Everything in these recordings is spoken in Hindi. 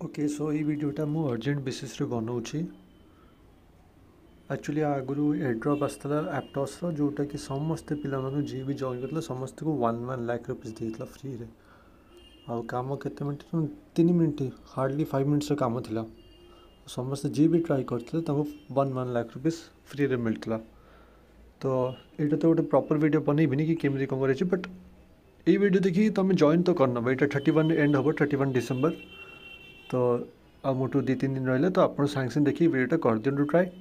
ओके सो ये वीडियोटा मु अर्जेंट बेसिस रे बनाऊँगी। एक्चुअली आगुरी एड्रॉप आसला एप्टॉस जोटा कि समस्ते पिला जी भी जॉइन करते समस्त को 1 लाख रुपीज देता फ्री रे। आउ काम केते मिनट 3 मिनट हार्डली 5 मिनट्स काम थिला। समस्ते जी भी ट्राई करते 1 लाख रुपीज फ्री रे मिलता। तो ये तो गोटे प्रॉपर वीडियो बनईबिनी कि केमी कौन कर बट ये वीडियो देखिए तुम जॉइन तो करना यहाँ 31 एंड हम 31 डिसेम्बर। तो आ मोटू 2-3 दिन रहा तो आप सागे सागे देखिए वीडियोटा कर दिंटू ट्राए।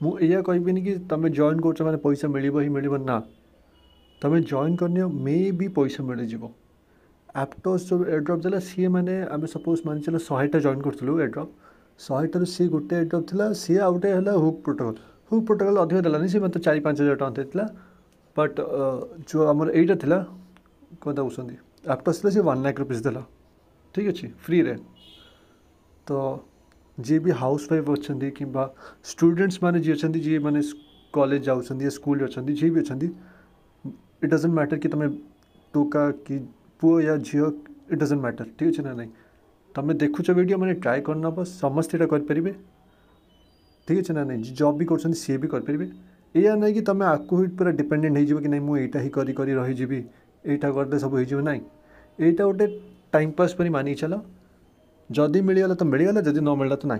मुझे कहबी कि तुम जॉइन कर मैंने पैसा मिल ही मिल ना तुम जॉइन करनी मे भी पैसा मिल जाव। एप्टॉस जो एड्रॉप देला सी मैंने आम सपोज मान चल 100टा जॉइन करूँ एड्रॉप 100टार सी गोटे एड्रॉप था सी आउ गोटे है हुक प्रोटोकॉल अधिक देलानी सी मतलब 4-5 हज़ार टଙ୍କା देता। बट जो आमर यहीटा था कौन कहते एप्टॉस सी 1 लाख रुपीज देला ठीक अच्छे फ्री रे। तो जी भी हाउस वाइफ अच्छा कि स्टूडेंट्स माने जी अच्छा जी मैंने कॉलेज जाऊँ स्कूल अच्छा जी भी अच्छा इट डजंट मैटर कि तुम्हें टोका कि पुओ या झील इट डजंट मैटर ठीक अच्छे ना नहीं तुम देखुच वीडियो मैंने ट्राए करना बस समस्त यहाँ करें ठीक अच्छे ना नहीं जॉब भी कर सी भी करेंगे या नहीं कि तुम आपको ही पूरा डिपेंडेंट हो कि नहीं मुझे ही करी रही यहाँ करदे सब हो ना यहाँ गोटे टाइम पास पर मानिक चल जदि मिलगला तो मिलगला जदि न मिलला तो ना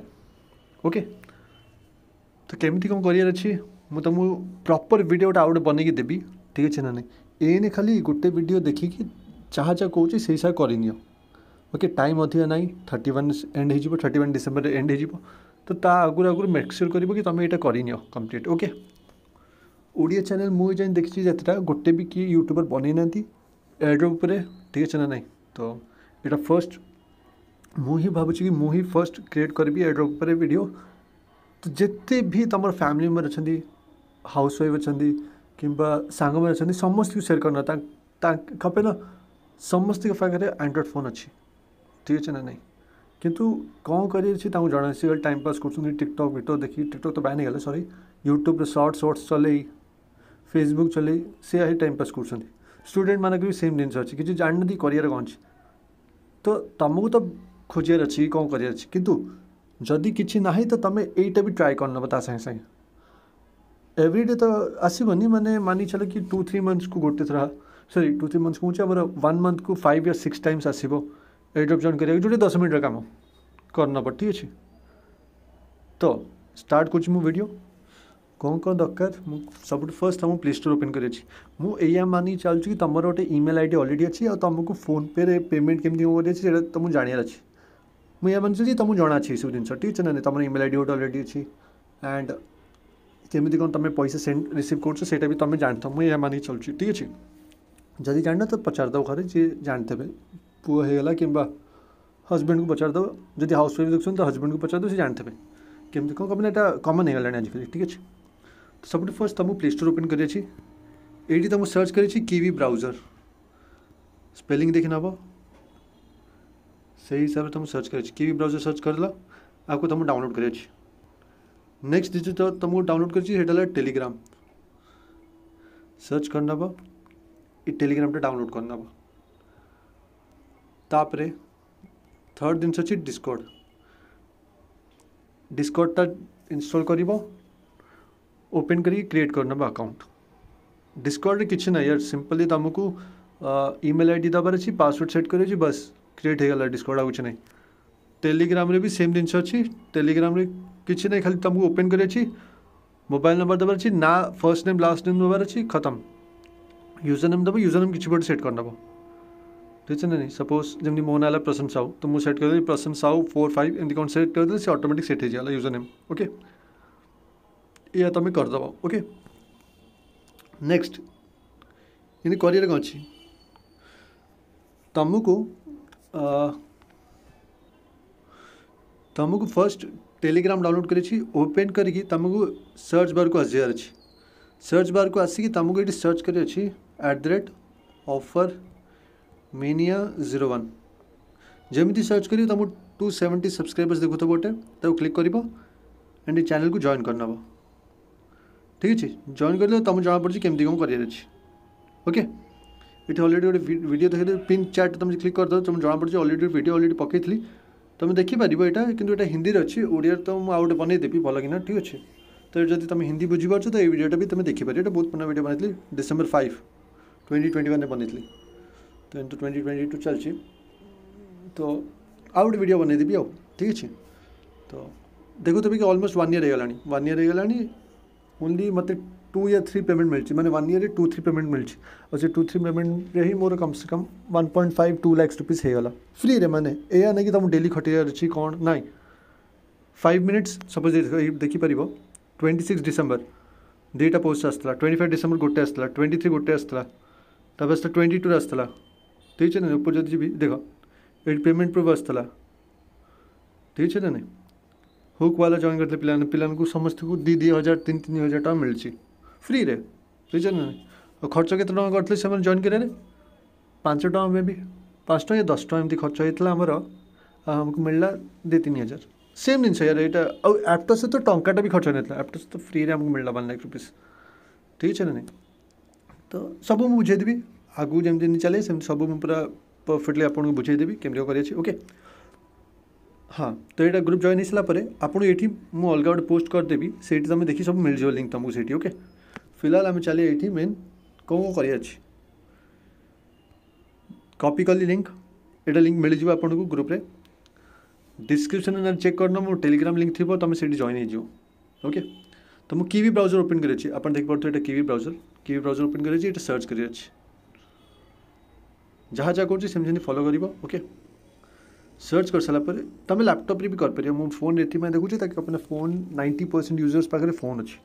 ओके। तो केमती कौन करार अच्छी मुझे तुमको प्रॉपर वीडियो गोटे आउट बनई देवी ठीक अच्छे ना नहीं एने खाली गोटे वीडियो देखिकी जहाँ जहाँ कौच से हिसाब करनी ओके। टाइम अधिक ना 31 एंड हो 31 डिसेम्बर एंड हो तो ता आगुरी आगुरी मेक श्योर कर कि तुम यहाँ करनी कंप्लीट ओके। ओडिया चैनल मुझे जान देखी जितना गोटे भी किए यूट्यूबर बनई ना एड्रॉप ठीक अच्छे ना नहीं। तो यहाँ फर्स्ट मुझे भावुँ कि मुझे फर्स्ट क्रिएट करी एड्रॉप पर वीडियो। तो जिते भी तुम फैमिली मेम्बर अच्छा हाउस वाइफ अच्छा कि सांग मैंने अच्छा समस्त सेयार करना कपे ना समस्त पाखे एंड्रॉइड फोन अच्छी ठीक अच्छे ना नहीं किंतु कौन कर जाना सी टाइम पास कर टिकटॉक वीडियो देखिए टिकटॉक तो बैन हो गला सॉरी यूट्यूब शॉर्ट्स चल फेसबुक चल सी ही टाइम पास कर स्टूडेंट मानक भी सेम जिन अच्छी कि जानते कर कौन तो तुमको तो खोजार अच्छी कौन कर किंतु जदि किसी ना तो तुम यहीटा भी ट्राए कर सागे सागे एवरीडे तो आसबनी माने मानी चलो कि 2-3 मंथ्स को गोटे थर सॉरी 2-3 मंथ्स को आम 1 मंथ को 5 या 6 टाइम्स आसो एड्रॉप जॉइन करा जो 10 मिनट काम करना पड़ ठीक अच्छे। तो स्टार्ट कर वीडियो कौन कौन दरकार सब फर्स्ट तुमको प्ले स्टोर ओपन कर मानी चलुँ कि तुम गोटे ईमेल आईडी ऑलरेडी अच्छी और तुमको फोन पे रे पेमेंट केमती कर तुमको जानवर अच्छी मुझे मानूँ तुमको जना अच्छी सब जिन ठीक है ना तुम ईमेल आईडी गोटे ऑलरेडी अच्छी एंड केमी कौन तुम पैसा सेंड रिसीव कर भी तुम जानते मुझे मानिक चलुँ ठीक अच्छे। जदि जान तो पचार दब घर जी जानते पुओ होगला कि हजबैंड को पचार दब जब हाउस वाइफ देखते तो हजबैंड को पचार दो सी जानते केमती कौन कम यहाँ कमन हो गला आजिकल ठीक अच्छे। तो सब फर्स्ट तुमको प्ले स्टोर ओपन कर तुमको सर्च कर कीवी ब्राउजर स्पेलिंग देखी नब से हिसाब से तुम सर्च कर कीवी ब्राउजर सर्च करदेल आपको तुमको डाउनलोड कर नेक्स्ट जो तुमको डाउनलोड कर टेलीग्राम सर्च करना ये टेलीग्राम डाउनलोड करना तापरे थर्ड दिन अच्छी डिस्कॉर्डटा इंस्टॉल कर ओपन करी क्रिएट करना अकाउंट डिस्कॉर्ड किसी ना यार सिंपली तुमको ईमेल आईडी दबार अच्छी पासवर्ड सेट कर बस क्रिएट हो गला डिस्कॉर्ड आ कुछ नहीं। टेलीग्राम रे भी सेम जिन अच्छी टेलीग्राम रे किसी ना खाली तुमको ओपन कर मोबाइल नंबर दबार अच्छी ना फर्स्ट नेम लास्ट नेम दबार अच्छी खत्म यूजर नेम दब यूजर नेम किसी बड़े सेट करना ठीक है ना नहीं सपोज जमी मो ना प्रसन्न साहू तो मुझे सेट कर प्रसन्न साहू 4-5 एमती कौन सेट कर से ऑटोमेटिक सेट हो जाएगा यूजर नेम ओके। या तुम करदे ओके। नेक्स्ट इन कर कौन अच्छी तुमको फर्स्ट टेलीग्राम डाउनलोड कर ओपन करके तुमको सर्च बार को आसबार अच्छी सर्च बार को आसिक तुमको ये सर्च कर @offer mania 01 जमी सर्च कर तुमको 270 सब्सक्राइबर्स देखो तो गोटे क्लिक कर एंड चैनल को जॉइन करना ठीक अच्छे जॉइन कर तुम जना पड़ी केमती कौन कर ओके। ये ऑलरेडी गोटे वीडियो देखिए पिन चैट तुम क्लिक करदे तुम जना पड़ी ऑलरेडी वीडियो ऑलरेडी पकई तुम देखिपार यहाँ कि हिंदी अच्छी ओडिया तो मुझे गोटे बनईदेवी भल कि ठीक अच्छे तो जब तुम हिंदी बुझीपार तो ये वीडियोटा भी तुम देखिपार ये बहुत पुराना वीडियो बनाई December 5 2021 बनई तो एम तो 2022 चलती तो आउ गोटे वीडियो बनईदेवी आउ ठीक अच्छे तो देखो तो भी ऑलमोस्ट 1 ईयर होगा ओनली मत 2 या 3 पेमेंट मिली मैंने 1 ईयर 2-3 पेमेंट मिली और से 2-3 पेमेंट ही मोर कम से कम 1.5-2 लाख रुपीज होगा फ्री रे मैंने या नहीं कि तुम डेली खटियार अच्छी कौन ना 5 मिनिट्स सपोज देखिपर 26 डिसेम्बर 2टा पोस्ट आसला 25 डिसेम्बर गोटे आसला 23 गोटे आसला तब आसला 22 आसला ठीक है ना ऊपर जब जी देख ये पेमेंट प्रूफ आसला ठीक है ना नहीं हुक वाला जॉइन करते पिला समस्त को 2,000 3,000 टका मिली फ्री रे ठीक है ना और खर्च के करते से जॉइन करें 5 टका में भी 5 टका या 10 टका एमती खर्च होता आमर आमको मिलला 2-3 हज़ार सेम जिनस यार यहाँ आप्टो से तो टंकाटा भी खर्च नहीं आप्टो से तो फ्री आमको मिलला 1 लाख रुपीज ठीक है ना नहीं तो सब मुझे बुझेदेवी आगू जमी नहीं चले सेम सब मुझे पूरा परफेक्टली आपको बुझेदेवी केमती कर ओके हाँ तो यहाँ ग्रुप जॉइन हो सारापर आपको ये मुझे अलग गोटे पोस्ट करदेवी से तुम देखी सब मिल जाओ लिंक तुमको से ओके फिलहाल आम चलिए ये मेन कौन कर कॉपी कली लिंक यहाँ लिंक मिल जाए आपको ग्रुप रे डिस्क्रिप्शन चेक करना मो टेलीग्राम लिंक थी तुम से जॉइन हो ओके तो मुझे कीवी ब्राउजर ओपन कर देखिए कीवी ब्राउजर ओपन कर सर्च कर जहाँ जहाँ कर फॉलो कर ओके सर्च कर सारापर तुम लैपटॉप रे भी कर मो फोन ये देखुचे ताकि अपने फोन 90% यूजर्स पाखे फोन अच्छी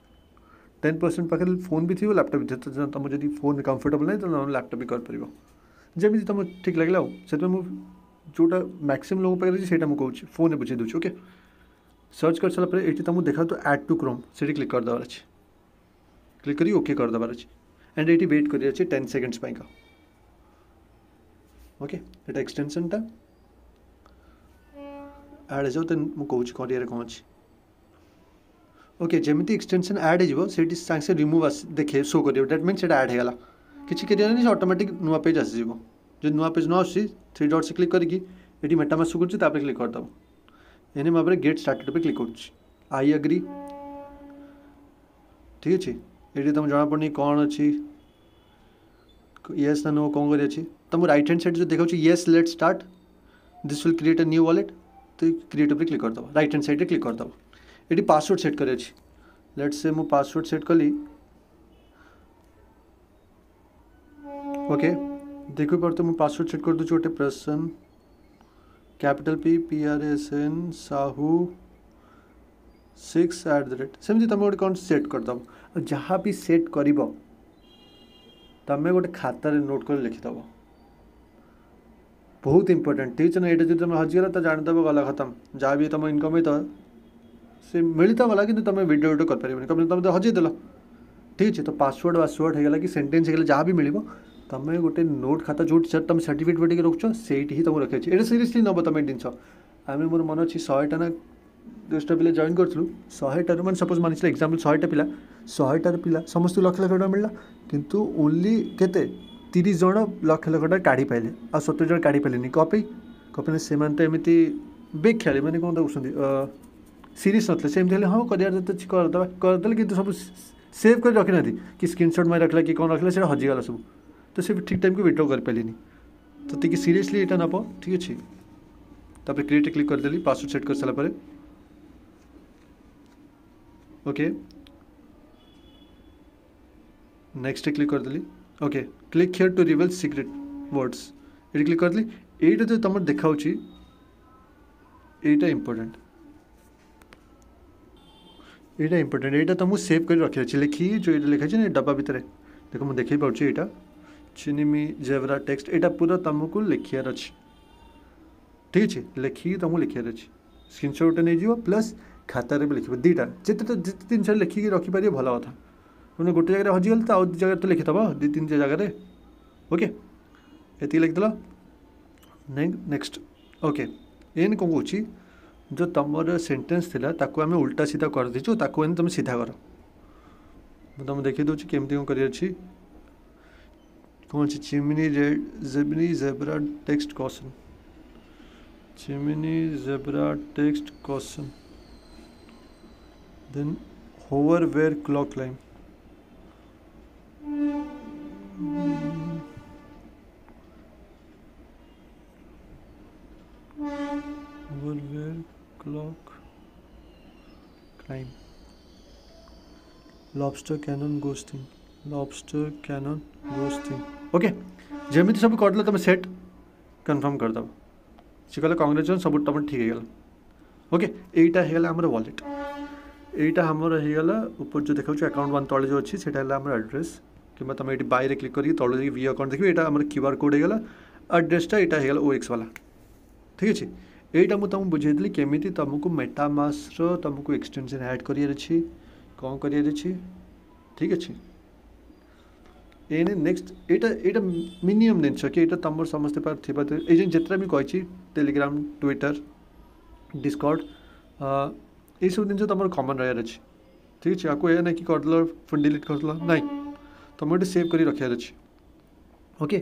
10% पाखे फोन भी थी लैपटॉप भी थी तो तुम जब फोन कंफर्टेबल नहीं तो लैपटॉप भी कर जमी तुम ठीक लगे से जोटा मैक्सिमम लोगों पाखे से मुझे फोन बुझे दूसरी ओके सर्च कर सारापर ये तुमको देखा तो ऐड टू क्रोम से क्लिक कर देवार अच्छे क्लिक करी ओके कर देवार अच्छे एंड ये वेट कर 10 सेकेंड्स का ओके ये एक्सटेंशन टा ऐड हो तो मुझे कहूँ कौन अच्छे ओके जमी एक्सटेंशन ऐड हो सागे से रिमूव देखे शो कर डेट मीन से ऐड होगा किसी कर ऑटोमेटिक नुआ पेज आसीज जो नुआ पेज न आसी 3 डॉट से क्लिक करके ये मेटामास्क कर क्लिक करदेव एने मुझे गेट स्टार्टेड पे क्लिक कर आई एग्री ठीक अच्छे ये तुम जना पड़नी कौन अच्छी येस ना नो कौन कर तुम राइट हैंड साइड जो देखा yes let start this will create a new wallet तो क्रिएट पे क्लिक करदेव राइट हैंड साइड क्लिक करदेव ये पासवर्ड सेट कर लेट से मु पासवर्ड सेट कली ओके देखो पर तो पासवर्ड सेट कर दूँ गोटे प्रसन्न कैपिटल PRSN साहू 6 सेमती तुम गोटे कौन सेट करदेव जहाँ भी सेट कर तुम गोटे खातार नोट कर लिखिदेव बहुत इंपोर्टेंट ठीक है ना ये तुम हजिगला तो जानीदेव गला खत्म जहाँ भी तुम इनकम ही तो से मिली तो गला कि तुम वीडियो वीडियो कर तुम तो हजेदेल ठीक है तो पासवर्ड वासवर्ड होगा कि सेन्टेन्स होगा जहाँ भी मिल तुम गोटे नोट खाता जो तुम सर्टिफिकेट वेटिक रखुच से ही तुम रखे ये सीरीयसली नब तुम जिन आम मोर मन अच्छी 100टा ना 200टा पिला जॉइन करूँ 100टार मैंने सपोज मानी एक्जाम्पल 100टा पिला 100टार पिला समस्त लक्ष लक्ष टका मिलला किंतु ओनली केते 30 जन लक्ष लक्ष टका काढ़ी पाइले आ 70 जन काढ़ी पाइले कपी से तो एमती बेग खेले मैंने कौन कहते सीरीयस नथिले सेमती हेले हाँ करदे कि सब सेव कर रखी ना कि स्क्रीनशॉट में रखला कि कौन रखला से हजिगला सब तो से ठीक टाइम को विड्रॉ कर पारे तो ती सीरीयसली यहाँ नब ठीक अच्छे तापर क्रिएट क्लिक करदेली पासवर्ड सेट कर सारापर ओके नेक्स्ट क्लिक करदेली okay click here to reveal secret words ये क्लिक करदेली ये जो तुम देखा यहाँ इंपोर्टेंट यहाँ तुमको सेव कर रखी अच्छे लिखी जो ये लिखाई ना डब्बा भितर देखो मुझे देखे पाँच यहाँ चिनिमी जेब्रा टेक्स्ट यहाँ पूरा तुमको लिखार अच्छे ठीक अच्छे लिखिकी तुमको लिखार अच्छे स्क्रीनशॉट नहीं जीव प्लस खातार भी लिख दुईटा जिते जिन लिखिकी रखिपार भल कथा तुमने गोटे जगह हजिगल तो आउ जगह तो लिखिदेव 2-3 जगह ओके ये लिखिदेल नेक्स्ट ओके एन कौन कौच जो तुम सेन्टेन्स थी ताको आम उल्टा सीधा कर दीचु ताको तुम सीधा कर तुम देखी दूसरी केमती कौन कर कौन अच्छी चिमनी जेबनी zebra text question Gemini zebra text caution, then hover where clock line. Hover where clock climb. Lobster cannon ghosting. Lobster cannon ghosting. Okay Gemini सब करदेल तुम सेट कन्फर्म करदेव सी कहले कंग्रेचुलेसन सब तुम ठीक है ओके यहीटा होगा आम वॉलेट यहीटा आमर होगा ऊपर जो देखा अकाउंट वन तले जो अच्छी से एड्रेस कि तुम ये बाय क्लिक करके तल वी अकाउंट देखिए यहाँ आम क्यूआर कोड होगा एड्रेसटा यहाँ होगा OX वाला ठीक अच्छे यहीटा मुझे तुमको बुझेदी केमी तुमको मेटामास्क तुमको एक्सटेंशन ऐड करार कौन करार ठीक अच्छे ये नेक्स्ट यहाँ मिनिमम जिनस कि यहाँ तुम समस्ते थी जितना भी कही टेलीग्राम ट्विटर डिस्कॉर्ड ये सब जिन तुम कमन रहा ठीक अच्छे आपको यह ना कि करदेल फिर डिलीट करदेल ना तुम ये सेव कर रखार अच्छे ओके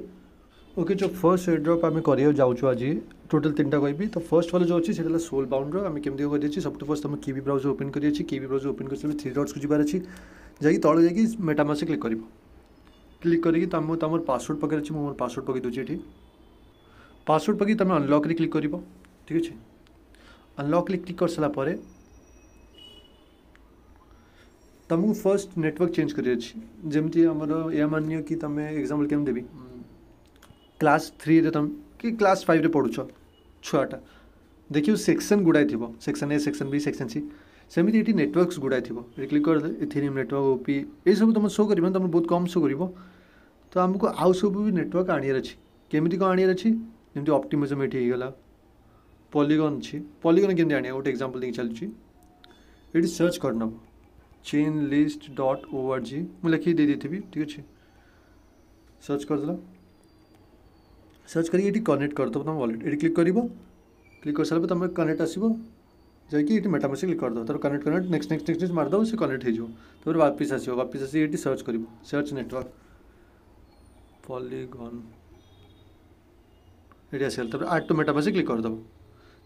ओके जो फर्स्ट एड्रॉप आम कर जाऊँ आज टोटल 3टा कहि तो फर्स्ट वाला जो अच्छी से सोल बाउंड आम केमी कर सब फर्स्ट तुम कीवी ब्राउजर ओपन कर कीवी ब्राउजर ओपन कर 3 डॉट्स को जीवार अच्छी जाकि तल जा मेटामास्क क्लिक कर क्लिक करके तुम तुम पासवर्ड पकड़ अच्छी मोर पासवर्ड पकई दूसरी ये पासवर्ड पकई तुम अनलॉक क्लिक कर ठीक अच्छे अनलॉक क्लिक कर सारापर तुमको फर्स्ट नेटवर्क चेंज करमती आमर या मान कि तुम एग्जांपल केम देवी क्लास 3 रे तुम कि क्लास 5 रे पढ़ुछ छुआटा देखिए सेक्शन गुड़ाए थी section A section B section C सेमती ये नेटवर्क्स गुड़ाए थी क्लिक कर इथेरियम नेटवर्क ओपी ये सब तुम शो कर तुम बहुत कम शो कर तो आमको आउ सब भी नेटवर्क आनियार अच्छी केमी कौन आनियार अच्छी जमी ऑप्टिमिज्म ये होगा पॉलीगॉन अच्छी पॉलीगॉन केमती आने गोटे एग्जांपल देखिए चलुची ये सर्च करनब chainlist.org मुझे लिखिक दे देती ठीक अच्छे सर्च करदेल सर्च करी कनेक्ट करदेव तुम वॉलेट ये क्लिक कर सारा तुम कनेक्ट आसो जाकि मेटामास्क क्लिक करदेव तर कनेक्ट नेक्स्ट नेक्स्ट नेक्स्ट मारदेव से कनेक्ट हो वापिस आस वापिस आस ये सर्च कर सर्च नेटवर्क पॉलीगॉन ये आसगला आड टू मेटामास्क क्लिक करदेव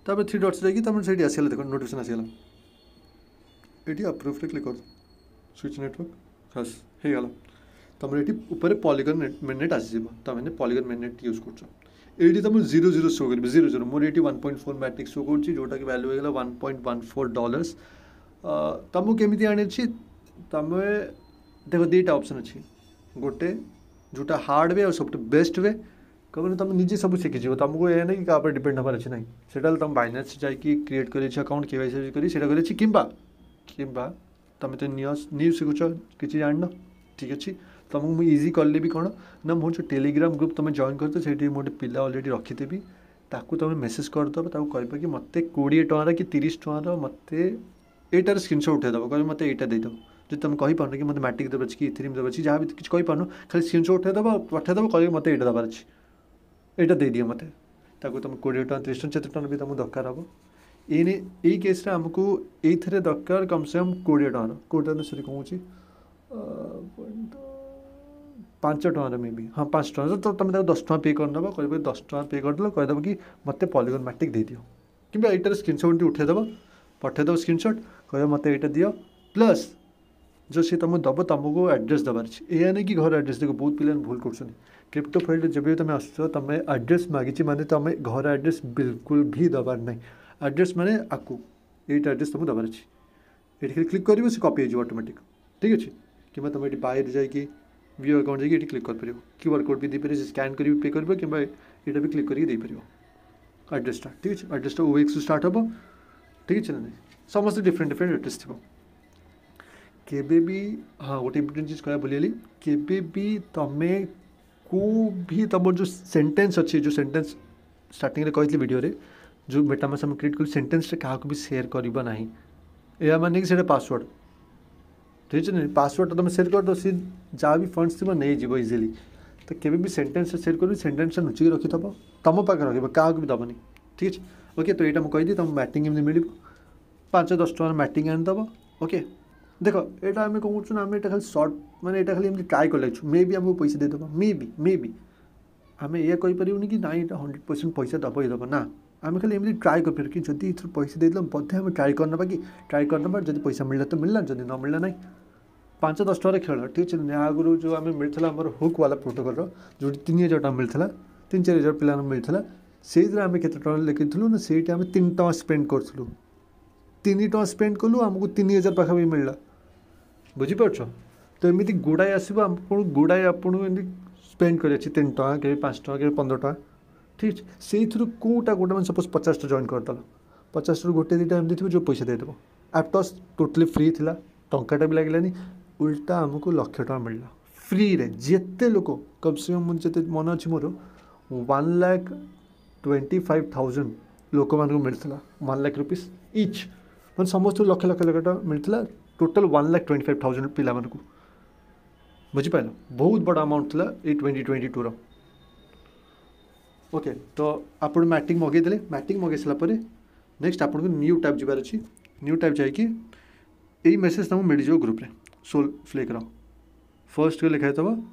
तब 3 डॉट्स जाकि तुम से आसगला देख नोटिफिकेशन आसगला ये अप्रूव क्लिक कर स्विच नेटवर्क बस हो गला तुम ये ऊपर पॉलीगॉन मेननेट आसीज तुम पॉलीगॉन मेननेट यूज कर तुम 00 शो कर 00 मोर ये 1.4 मैट्रिक्स शो कर जोटा कि वैल्यू होगा $1.14 तुमको केमी आनी तुम देखो 2टा ऑप्शन अच्छी गोटे जोटा हार्ड वे और सब बेस्ट वे कभी तुम निजे सब शिखीज तुमको यह ना कि क्या डिपेंड हमार अच्छे ना से तुम बाइनान्स जाकि क्रिएट कर अकाउंट KYC कर तुम तो न्यूज शिखुच कि जान ठीक अच्छे तुमको इजी कले भी कौन ना मोर जो टेलीग्राम ग्रुप तुम जॉइन कर तो मोटे पिला अलरेडी रखीदेवी ताकू तुम मेसेज करदेव कह कि मत 20 टकर कि 30 टकर मत एटार स्क्रीनशॉट उठेदेव कह मत यहाँ देदेव जो तुम कहींपार कि मत मैट्रिक देवर कि इथेरियम देवर जहाँ भी किसी कहींपार खाली स्क्रीनशॉट उठेदेव पठेदेव कह मत यहाँ देवार अच्छे यहाँ दे दिए मत तुम 20 टका 30 टका 40 टका भी तुमको दरकार हम ये केस आमको ये दरकार कम से कम 20 टका 20 टका सरी कहूँ 5 टकर मे भी हाँ 5 टका तो तुम 10 टका पे करदेव कह 10 टका पे करदेल कहीदेव कि मत पॉलीगॉन मैट्रिक दे दियो कि यार स्क्रीनशॉट उठेदेव पठेदेव स्क्रीनशॉट कह मत यहाँ दि प्लस जो सी तुम दब तुमको एड्रेस देवार यह नहीं कि घर एड्रेस देखो बहुत पिला भूल कर क्रिप्टो फील्ड जब भी तुम आस तुम एड्रेस मागी माने तुम घर एड्रेस बिल्कुल भी दबार ना एड्रेस माने आपको ये एड्रेस तुमको दबार ये क्लिक कर कॉपी हो ऑटोमेटिक ठीक अच्छे कि तुम ये बाहर जाकि व्यू अकाउंट जाकि क्लिक कर क्यूआर कोड भी देपर स्कैन कर पे कर कि यहाँ भी क्लिक कर एड्रेसटा ठीक अच्छे एड्रेसटा OX स्टार्ट हम ठीक अच्छे ना समस्त डिफरेंट डिफरेंट एड्रेस थी केबे भी हाँ गोटे इम्पोर्टेंट चीज कह भूली केबे भी तमें को भी तुम जो सेंटेंस अच्छी जो सेंटेंस स्टार्टिंग रे कही वीडियो रे जो मेटामास्क हम क्रिएट कर सेंटेंस क्या भी शेयर करना ना या माने कि पासवर्ड ठीक है ना पासवर्ड तुम शेयर कर दो सी जहाँ भी फंड्स थी नहीं जीव इजिली तो केबे भी सेंटेंस शेयर कर सेंटेंस लुचिक रखिथब तुम पाखे रख क्या भी दबनी ठीक है ओके तो यहाँ मुझे कहीदी तुम मैटिंग एमती मिल 5-10 टका मैटिंग आनीदब ओके देख यहाँ आम कौन ना आम खाली सर्ट मैंने यहाँ खाली एमती ट्राए कर मे भी आमको पैसा देदेव मे भी आम यह कहीपर कि ना यहाँ 100% पैसा दब ही दब ना आम खाली एमती ट्राए कर कि जदि इथर पैसा दे बोधे आम ट्राए करना कि ट्राए करना जब पैसा मिलला तो मिलला जब न मिलला ना 5-10 टकर खेल ठीक है आगुरी जो आम मिलता आम हुक वाला प्रोटोकॉल जो 3000 टका मिलता 3-4 हजार पिला मिलता से आम के लिखीलु ना से आम 3 टका स्पेंड करूँ 3 टका स्पेंड कलु आमको 3000 पाखापी मिलला बुझीपार तो एमती गुड़ाए आसो आपको गुड़ाए आपको स्पेंड कर 3 टका के 5 टका के 15 टका ठीक है से कौटा गोटे मैं सपोज 50 जॉइन करदेल 50 गोटे 2टा एमती थी जो पैसा देदेव एप्टस टोटली फ्री था टंकाटा भी लगे उल्टा आमको 1,00,000 टका मिलला फ्री रे जिते लोक कम से कम मुझे मन अच्छी मोर 1,25,000 लोक मान मिलता 1,00,000 रुपीस इच मैं समस्त लक्ष लक्ष लक्ष टका मिलता टोटल 1,25,000 पिला मानक बुझीपाल बहुत बड़ा अमाउंट था ये 2022 ओके तो आप मैटिंग मगेदे मैटिंग मगे सारापर नेक्स्ट आपको न्यू टैब जबार अच्छी न्यू टैब जाकि यही मेसेज तुमको मिल जाओ ग्रुप रे सोल फ्लेक फर्स्ट लिखाई थब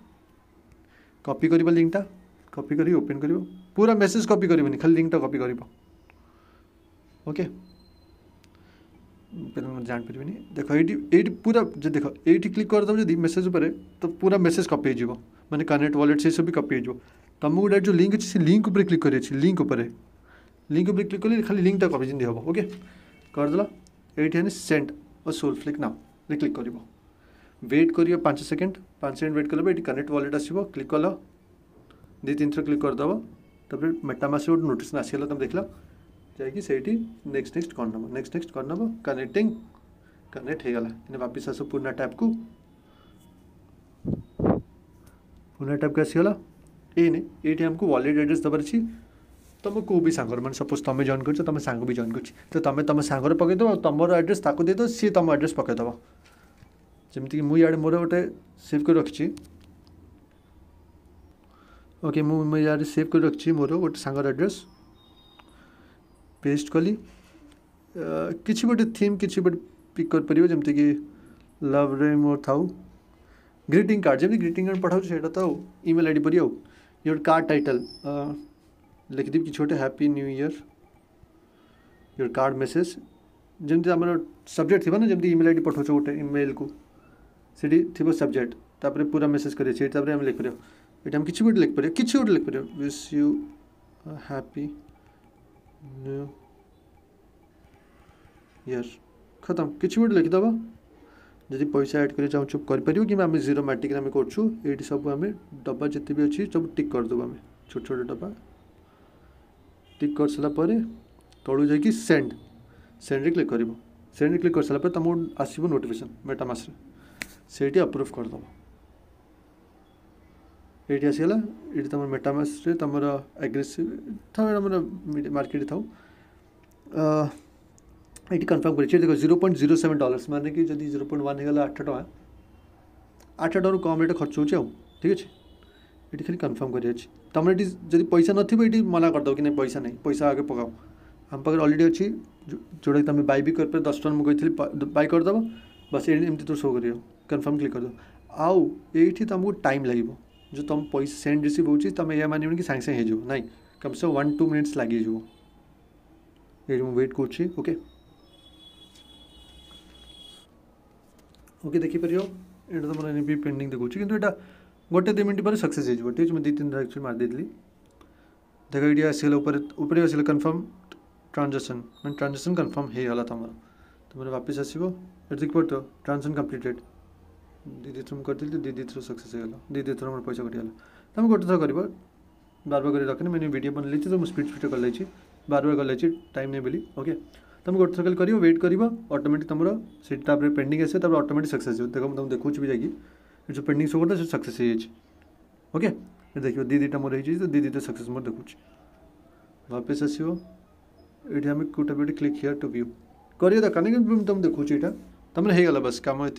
कॉपी कर लिंकटा कॉपी कर ओपन कर पूरा मेसेज कॉपी करनी खाली लिंकटा कॉपी कर ओके जान पारे देख ये पूरा जो देख ये क्लिक करदेव जब मेसेज उपर तो पूरा मेसेज कॉपी हो माने कनेक्ट वॉलेट से सब भी कॉपी हो तुमको गोटे जो लिंक अच्छे से लिंक उपर क्लिक कर लिंक उपर क्लिक कले खाली लिंकटा कॉपी जमी हम ओके करदेल ये सेंड और सोल फ्लिक नाउ क्लिक कर वेट करिए 5 सेकेंड वेट कले ये कनेक्ट वॉलेट आसो क्लिक कल 2-3 थर क्लिक करदेव तब मेटामास्क गोटे नोटिफिकेशन आसीगला तुम देख जाकि से नेक्स्ट करनब नेक्स्ट करनब कनेक्टिंग कनेक्ट हो गला इन वापिस आस पुना टैब को आसीगला ये आमको वॉलेट एड्रेस दबार अच्छी तुम को भी सांगर मैंने सपोज तुम जॉइन कर तुम सांग भी जॉइन कर तो तुम तुम सांगर पकईदेव तुम एड्रेस ताको देदेव सी तुम एड्रेस पकईदेव जमीक मुझे मोर गोटे सेव कर रखी ओके मुझे सेव कर रखी मोर गोटे सांगर एड्रेस पेस्ट कली किसी गोटे थीम किसी गोटे पिक कर जमीक लव रे मोर थाउ ग्रीटिंग कार्ड जमी ग्रीटिंग कार्ड पठाऊ से तो ईमेल आईडी पर ये कार्ड टाइटल लिखिदेवी कि गोटे happy new year your card message जमी आम सब्जेक्ट थी ना जमी ईमेल आईडी पठाऊ गोटे ईमेल को सीटी थी सब्जेक्ट तापर पूरा मेसेज करें आम लिख पार ये आम किसी गोटे लिख पार किसी गोटे लिख पार wish you happy new year खत्म किसी गोटे लिखिदेव जदि पैसा ऐड कर चाहूँ कर कि आम जीरो मैट्रिक आम कर सब आम डब्बा जिते भी अच्छी सब टिक करदेव आम छोट छोट डब्बा टिक कर सारापर तलू जाकि सेंड सेंड क्लिक कर सेंड क्लिक कर सारापर तुमको आसो नोटिफिकेशन मेटामास्क से अप्रूव करदेव ये आसीगला ये तुम मेटामास्क तुम एग्रेसिव था मार्केट था ये कन्फर्म कर देख $0.07 माने कि जब 0.1 होगा 8 टका 8 टकर कम रेट खर्च हो ठीक अच्छे ये खाली कन्फर्म कर तुम ये जब पैसा नहीं मना करदेव कि नहीं पैसा नहीं पैसा आगे पकाओ हम पाखे अलरेडी अच्छी जोटा तुम बाय भी कर 10 टन मुझे बाय करदेव बस एमती तो शो कर कन्फर्म क्लिक करदेव आउ ये तुमको टाइम लगे जो तुम पैसा सेंड रिसीव हो तुम यह मान कि सागे सागे हो ना कम से 1-2 मिनट्स लगे ये वेट कर ओके ओके देखिपर ये तुम एन भी पेंडिंग देखा कि यहाँ गोटे 2 मिनट पर सक्सेस हो ठीक है 2-3 एक्चुअली मारदेली देख ये आसगला ऊपर आसगला कन्फर्म ट्रांजेक्शन मैं ट्रांजेक्शन कन्फर्म हो गला तुम वापस आसो देख पार ट्रांजेक्शन कम्प्लीटेड 2 थ्रू करदेली 2 थ्रू सक्सेस हो गला 2 थ्रू मोर पैसा कटिगला तुम गोटे थर कर बार बार कर रखनी मैंने वीडियो बनली तो मुझे स्पीड कर ली बार बार कर ली टाइम नहीं बोली ओके तुम गोटे थर कर वेट कर ऑटोमेटिक तुम सीटा पेंडिंग आसे ऑटोमेटिक सक्सेस हो देखो तुम देखो भी जाकि जो पेंडिंग शो करता सक्सेस हो ओके देखिए 2-2टा मोर हो तो 2-2टा सक्सेस मोर देखुच वापस आसो ये आम गोटे गोटे क्लिक हियर टू व्यू कर दरकार नहीं तुम देखो यहाँ तुम होगला बस कम ये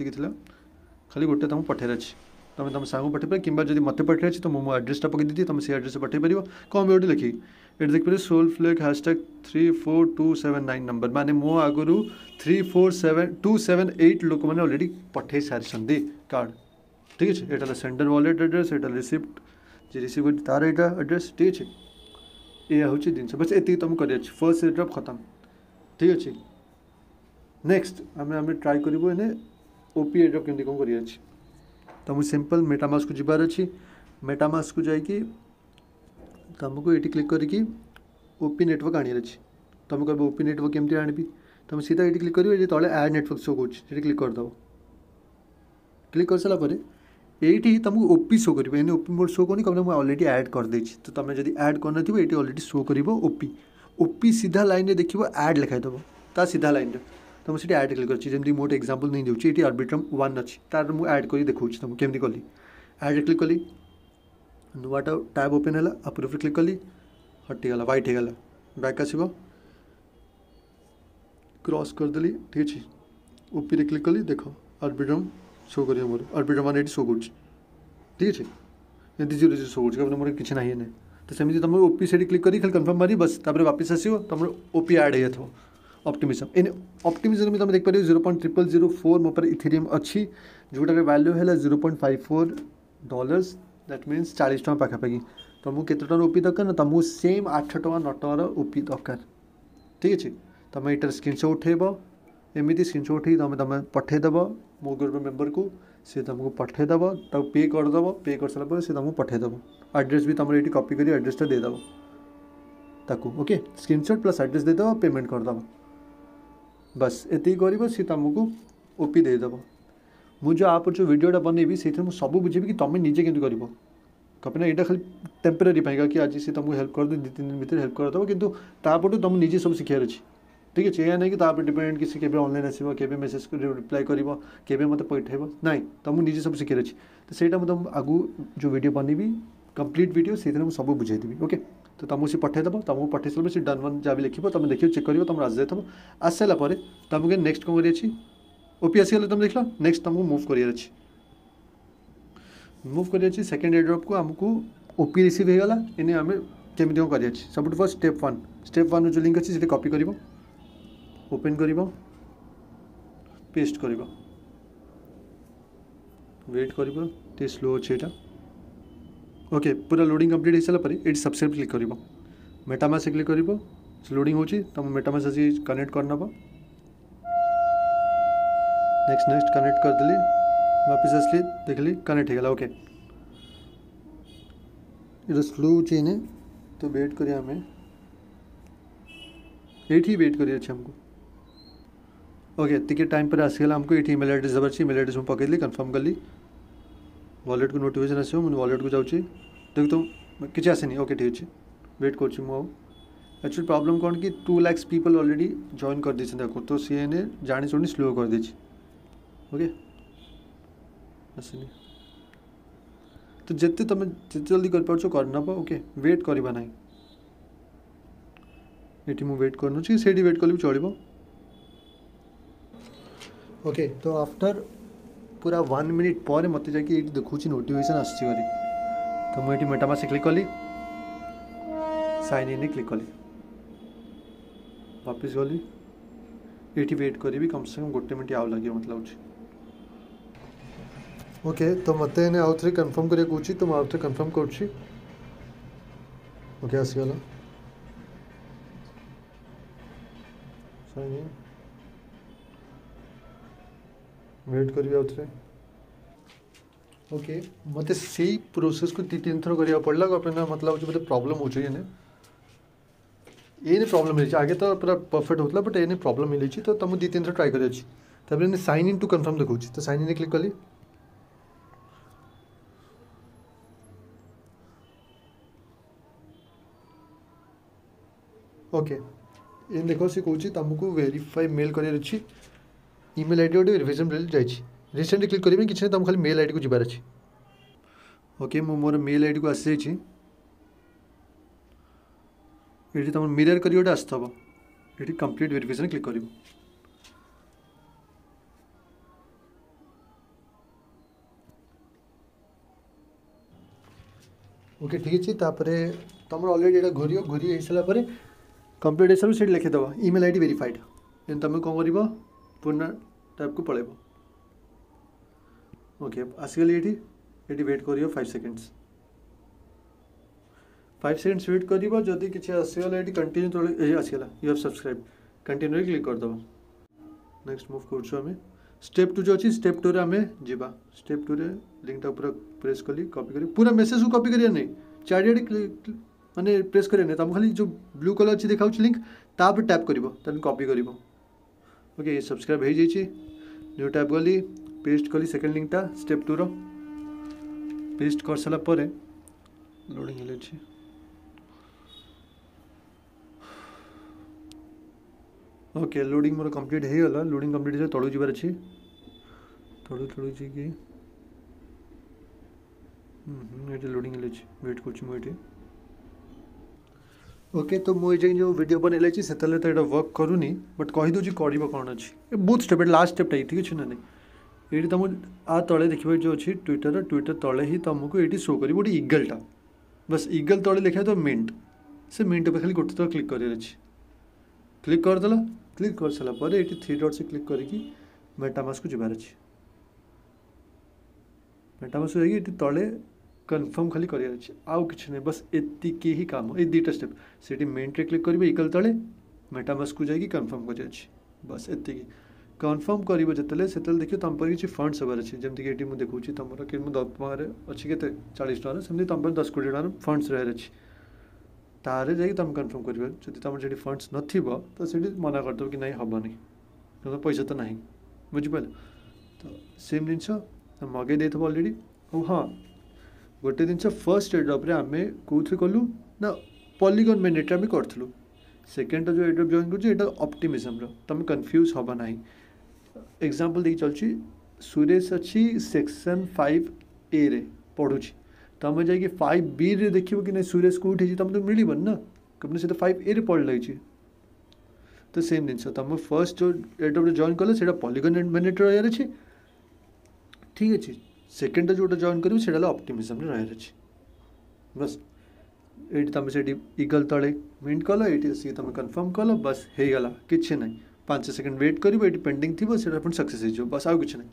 खाली गोटे तुम पठार अच्छे तुम तुम सांग पठे पार कि मत पठार अच्छे तो मो एड्रेसटा पकई दी तुम से एड्रेस पठे पार कम भी गोटे लिखी ये देख पारे सोल फ्लेक हैशटैग 34279 नंबर माने मो आगुरी 347-278 लोक मैंने अलरेडी पठे सारी कार्ड ठीक है ये सेंडर वॉलेट एड्रेस ये रिसिप्ट जी रिसीव तार यहाँ एड्रेस ठीक है ये हूँ जिन बस ये तुम कर फर्स्ट एयर ड्रॉप खत्म ठीक अच्छे नेक्स्ट आम ट्राए करूँ एने ओपी एयर ड्रॉप केमती कौन कर तो मुझे सिंपल मेटामास्क को जीवार अच्छी मेटामास्क को जाकि तुमको ये क्लिक करके ओपी नेटवर्क आनी अच्छी तुम कह ओपी नेटवर्क केमती आनी तुम सीधा ये क्लिक कर तले ऐड नेटवर्क शो कर क्लिक करदेव क्लिक कर सारापर ये तुमको ओपी शो कर ओपी मोड शो करनी कम अलरेडी ऐड करदे तो तुम जब ऐड करना ये अलरेडी शो कर ओपी ओपी सीधा लाइन देख ऐड लिखाईदेव ता सीधा लाइन तुम से ऐड क्लिक करमी मोटे एक्जामपल नहीं दूसरी ये आर्बिट्रम 1 अच्छी तार मुझे ऐड कर देखा तुमको केमती कली ऐड क्लिक कली नुआटा टैब ओपन है अप्रूव क्लिक कली हटिगला व्हाइट होगला बैक आसो क्रॉस करदेली ठीक अच्छे ओपी क्लिक कली देख आर्बिट्रम शो कर मोर आर्बिट्रम 1 ये शो कर ठीक अच्छे ये 0 0 शो कर मोर किसी ना ना तो सेमती तुम ओपी से क्लिक कर खाली कन्फर्म मारी बस तापर वापस आसो तुम ओपी ऐड हो जाए ऑप्टिमिज्म इन ऑप्टिमिज्म में तुम देख पार 0.0004 मो पर इथेरियम अच्छी जोटार वैल्यू है $0.54 दैट मीन्स 40 टका पाखापाखि तुमको केते टका ओपी दरकार ना तुमको सेम 8 टका 9 टकार ओपी दरकार ठीक अच्छे तुम यार स्क्रीनशॉट उठेब एमती स्क्रीनशॉट उठे तुम पठेदेव मो ग्रुप मेम्बर को सी तुमको पठेदेव तब पे करदेव पे कर सारापर सी तुमको पठेदेव एड्रेस भी तुम ये कॉपी कर एड्रेसटा देदेव ताकू ओके स्क्रीनशॉट प्लस एड्रेस देदेव पेमेंट करदेव बस ये कर सी तुमको ओपी देदेव मुझे आप जो वीडियोटा बनैबी से सब बुझेबी कि तुम निजे केमती कर कपना यहाँ खाली टेम्परेरी कि आज सी तुमको हेल्प कर दे 2-3 दिन भर हेल्प करदेव कि तापटू तुम निजे सब शिखार अच्छे ठीक अच्छे या नहीं कि तापर डिपेंडेंट किसी के ऑनलाइन आसो के मेसेज रिप्लाई कर मत पठेब ना तुमको निजे सब शिखार अच्छे तो सहीटा मुझे आगू जो वीडियो बनैबी कंप्लीट वीडियो से सब बुझेदेवी ओके तो तुमको सी पठेदेव तुमको पठे सारे सी डन वन जहाँ भी लिख तुम देख चेक कर तुम आस जाए आस सारापर तुमको नेक्स्ट कौन कर ओपी आसीगले तुम देख नेक्स्ट तुमको मूव कर मूव कर सेकेंड एयर ड्रॉप को आमको ओपी रिसीव होगा इन्हें आम केमी कौन कर सब फर्स्ट स्टेप 1 जो लिंक अच्छी से कॉपी कर ओपन कर पेस्ट कर वेट कर स्लो अच्छे यहाँ ओके पूरा लोडिंग कंप्लीट हो सारापर ये सब्सक्राइब क्लिक कर मेटामास्क से क्लिक कर लोडिंग हो तुम मेटामास्क आसी कनेक्ट करना नेक्स्ट कनेक्ट करदेली वापस आसली देखली कनेक्ट होगा ओके ये स्लो होने तो वेट करें आम ये वेट करिए हमको ओके टिके टाइम पर आसीगला हमको ये ईमेल एड्रेस जब अच्छी ईमेल एड्रेस में पकड़ली कन्फर्म कली वॉलेट को नोटिफिकेशन आसो मुझे वॉलेट को जाऊँगी देख तो किसी आसेनी ओके ठीक अच्छे वेट कर एक्चुअली प्रॉब्लम कौन कि 2 लाख पीपल ऑलरेडी जॉइन कर देते देखो तो सी ने जानी शुणी स्लो कर दी ओके आसनी तो जिते तुम जिते जल्दी कर पार्छ करना ओके वेट करवा ना ये मुझे वेट करना से वेट कल भी चलो ओके तो आफ्टर पूरा 1 मिनिट पर मत जाकि देखूँ नोटिफिकेशन आसी तो मुझे मेटामास्क क्लिक कली साइन इन क्लिक कली वापस गली ये वेट करी कम से कम 1 मिनट आउ लगे मतलब ओके तो मत आउ थे कन्फर्म करा कौच तो मुझे कन्फर्म करुँच ओके आसीगला साइन इन वेट करी आउ थे ओके मत से प्रोसेस को 3 थर करा पड़ा अपना मतलब मतलब प्रॉब्लम हो ये प्रॉब्लम मिली आगे तो पूरा परफेक्ट होता बट ये प्रॉब्लम मिली तो तुमको 2-3 थर ट्राई कर साइन इन टू कन्फर्म देखा तो साइन इन क्लिक कली ओके ये देख सी कौन तुमको वेरीफाई मेल कर ईमेल आईडी गोटे वेरिफिकेशन मेल जाइए रिसेंटली क्लिक करेंगे किसी तुम खाली मेल आईडी को जीवार अच्छे ओके मोर मेल आईडी को आसी जाइए ये तुम मिरर कर गोटे आसव ये कंप्लीट वेरिफिकेशन क्लिक कर ओके ठीक अच्छे तुम अलरेडी ये घूरी घूरी हो सारापर कंप्लीट हिसाब से लिखिदेव ईमेल आईडी वेरीफाइड तुम कौन कर पुनः टैब को पलैब ओके आसीगली ये वेट करियो 5 सेकेंड्स 5 सेकेंड्स वेट कर जदि किसी आसीगला ये कंटिन्यू तले आसीगला you have subscribe continue click करदेव नेक्स्ट मूव कर स्टेप 2 जो अच्छी स्टेप 2 रे आम जा स्टेप 2 रे लिंकटा पूरा प्रेस कली कॉपी करी पूरा मेसेज को कॉपी करिया नहीं चारियाडे माने प्रेस करिया नहीं तुम खाली जो ब्लू कलर अच्छी देखा लिंक तापर टैप कर कॉपी कर ओके ये सब्सक्राइब हो जाइए न्यू टैप गली पेस्ट कली सेकेंड लिंकटा स्टेप 2 रो पेस्ट कर सारा पर लोडिंग हेले ओके लोडिंग मोर कंप्लीट हो गला लोडिंग कंप्लीट तलू जबार अच्छी तलू तलू जी लोडिंग हेले वेट कर ओके तो मुझे जो वीडियो बनैले से तो ये वर्क करूनी बट कहीदे कौन कौन अच्छी बहुत स्टेप लास्ट स्टेपटा ठीक अच्छे ना नहीं ये तुम आ तले देखिए जो अच्छी ट्विटर तले ही तुमको ये शो कर गोटे इगलटा बस इगल तले लिखा तो मिंट से मिंट पे खाली गोटे थर क्लिक कर क्लिक करदेल क्लिक कर सारापर ये 3 डॉट से क्लिक करके मेटामास्क को जबार अच्छे मेटामास्क ये तले कन्फर्म खाली करार अच्छे आउ कि नहीं बस एतिकी ही काम ये 2टा स्टेप से मेन्ट्रे क्लिक करेंगे इक्वल तले मेटामास्क को जाकि कन्फर्म कर बस एतिकी कन्फर्म करेंगे जो देखिए तुम पर किसी फंड्स हबार अच्छे जमीक ये मुझे देखा तुम कि 10 टकर अच्छी के 40 टकर सेमती तुम 10 कोटी टकर फंड्स रहा अच्छे तारे जाकि तुम कन्फर्म कर जब तुम जो फंड्स नथिबो तो सीटी मना करदेव कि नहीं हेनी तुम पैसा तो ना बुझिपार तो सेम जिनस मगे दे अलरेडी और हाँ गोटे जिन फर्स्ट एड्रप्रे आम कौन कलु ना पॉलीगन मैंडेट आम करूँ सेकेंड जो एड्रप जॉइन कर ऑप्टिमिज्म तुम कन्फ्यूज हबा ना एग्जांपल दे चलची सुरेश अच्छी सेक्शन 5A रे पढ़ुची तुम जाकि 5B रे देखिए कि नहीं सुरेश कौटी तुम तो मिलबन ना कहीं से तो 5A रे पढ़ लगी तो सेम जिनस तुम फर्स्ट जो एड्रप्रे जॉइन कल से पॉलीगन मैंडेट रहा अच्छे ठीक अच्छे सेकेंड जो जॉइन करूँ से ऑप्टिमिज्म रहा अच्छे बस ये तुम से इगल तले मिंट कल ये तुम कन्फर्म कल बस हो गला कि ना 5 सेकेंड वेट कर ये पेंडिंग थी से सक्सेस हो बस आउ कि ना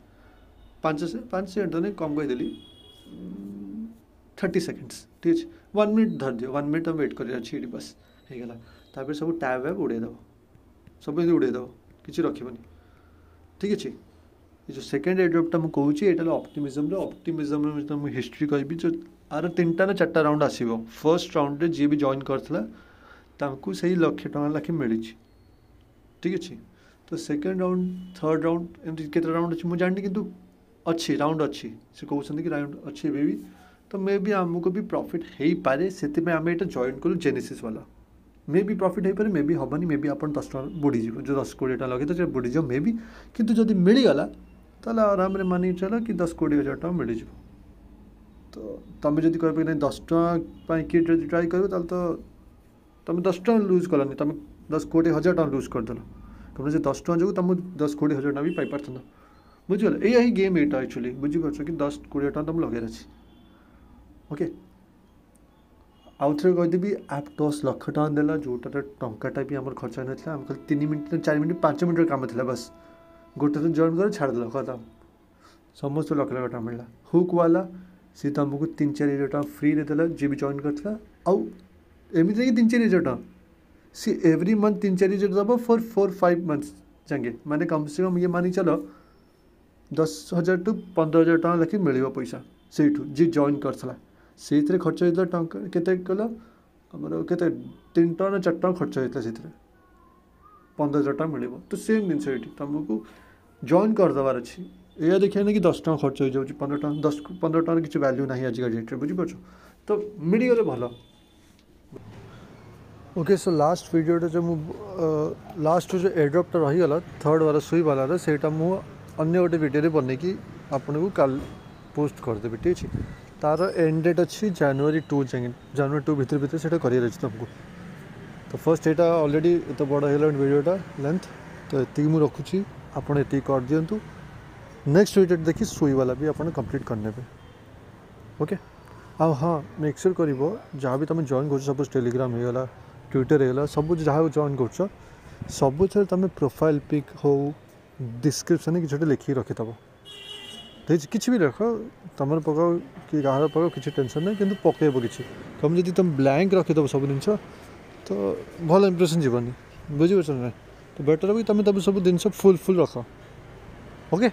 5 सेकेंड तो नहीं कम कहीदेली 30 सेकेंड्स ठीक है 1 मिनट धर दियो 1 मिनट तुम वेट कर अच्छी बस हो गला सब टैब वैब उड़ेदेव सब उड़ेदेव कि रखनी ठीक अच्छे ये जो सेकेंड एड्रप्टा मुझे कहूँ ये ऑप्टिमिज्म तो मुझे हिस्ट्री कहि जो आर 3टा ना 4टा राउंड आसो फर्स्ट राउंड रे जी भी जॉइन करता से लक्षे टका लाखे मिली ठीक अच्छे तो सेकेंड राउंड थर्ड राउंड एमती के राउंड अच्छे मुझे जानी कि अच्छी राउंड अच्छी से कहते कि राउंड अच्छी भी तो मे भी आमको भी प्रॉफिट हो पारे से आम ये जॉइन कलु जेनेसिस वाला मे भी प्रॉफिट हो पारे मे भी हेनी मे भी आप 10 टका बुड़ीज जो 10-20 टका लगे तो बुड़ीज मे भी कितु जदि मिलगला ताला आराम मानि चल कि 10-20 हज़ार टका मिल तो तुम जब कह नहीं 10 टका किए ट्राए कर तो तुम 10 टका लुज कलानी तुम 10-20 हज़ार टका लुज करदेल तुम से 10 टका जो तुम 10-20 हज़ार टका भी पाइपार बुझीगल यही गेम यहाँ एक्चुअली बुझीपार कि 10-20 टका तुम लगे अच्छे ओके आउ थे कहीदेवी एप्टस लक्ष टका देला जोटा टाटा भी आम खर्च ना आम खाली 3 मिनट 4 मिनट 5 मिनट काम था बस गोटे दिन जॉइन कर छाड़देल खत्म समस्त लक्ष लक्ष टका मिलला हुक वाला सी तुमको 3-4 हज़ार टका फ्री देला जी भी जॉइन करता आउ एमती नहीं 3-4 हज़ार टका सी एवरी मंथ 3-4 हज़ार दब फॉर 4-5 मंथ्स जाए माने कम से कम ये मानी चलो 10,000 टू 15,000 टका लखी मिल पैसा से जी जॉइन करता से खर्च होता टका केते कल आमर के 3 टका ना 4 टका खर्च होता से 15,000 टका मिल तो सेम जिनस ये तुमको जॉइन करदेवार अच्छी यह देखिए ना कि 10 टका खर्च हो जाए 15 टका 10-15 टका किसी वैल्यू ना आज का डेट्रे बुझीपार तो मिलगले भल ओके सो लास्ट वीडियो जो लास्ट जो एड्रप्टा रहीगला थर्ड वाला सुई वाला से अन्य गोटे वीडियो बनई आपन को कल पोस्ट करदेवी ठीक है तार एंड डेट अच्छी January 2 जाए January 2 भितर से कर तुमको तो फर्स्ट यहाँ ऑलरेडी तो बड़ है वीडियोटा लेंथ तो ये मुझे रखुची आपड़ ये कर दिंतु नेक्स्ट वीडियो देखी सुई वाला भी आप कंप्लीट करने ओके आ हाँ मेक श्योर कर जहाँ भी तुम जॉइन कर सपोज टेलीग्राम होगा ट्विटर होगा सब जहाँ जॉइन कर सब तुम प्रोफाइल पिक हो डिस्क्रिप्शन कि लिखिक रखिथब କିଛି ବି ରଖ ତୁମର ପକାଅ କି କାହାର ପକାଅ କିଛି ଟେନସନ୍ ନାହିଁ କିନ୍ତୁ ପକାଇବ କିଛି ତୁମେ ଯଦି ତୁମେ ବ୍ଲାଙ୍କ ରଖିଦେବ ସବୁ ଜିନିଷ ତ ଭଲ ଇମ୍ପ୍ରେସନ୍ ଯିବନି ବୁଝିପାରୁଛ ନା ତ ବେଟର୍ ବି ତୁମେ ସବୁ ଜିନିଷ ଫୁଲ୍ ରଖ ଓକେ।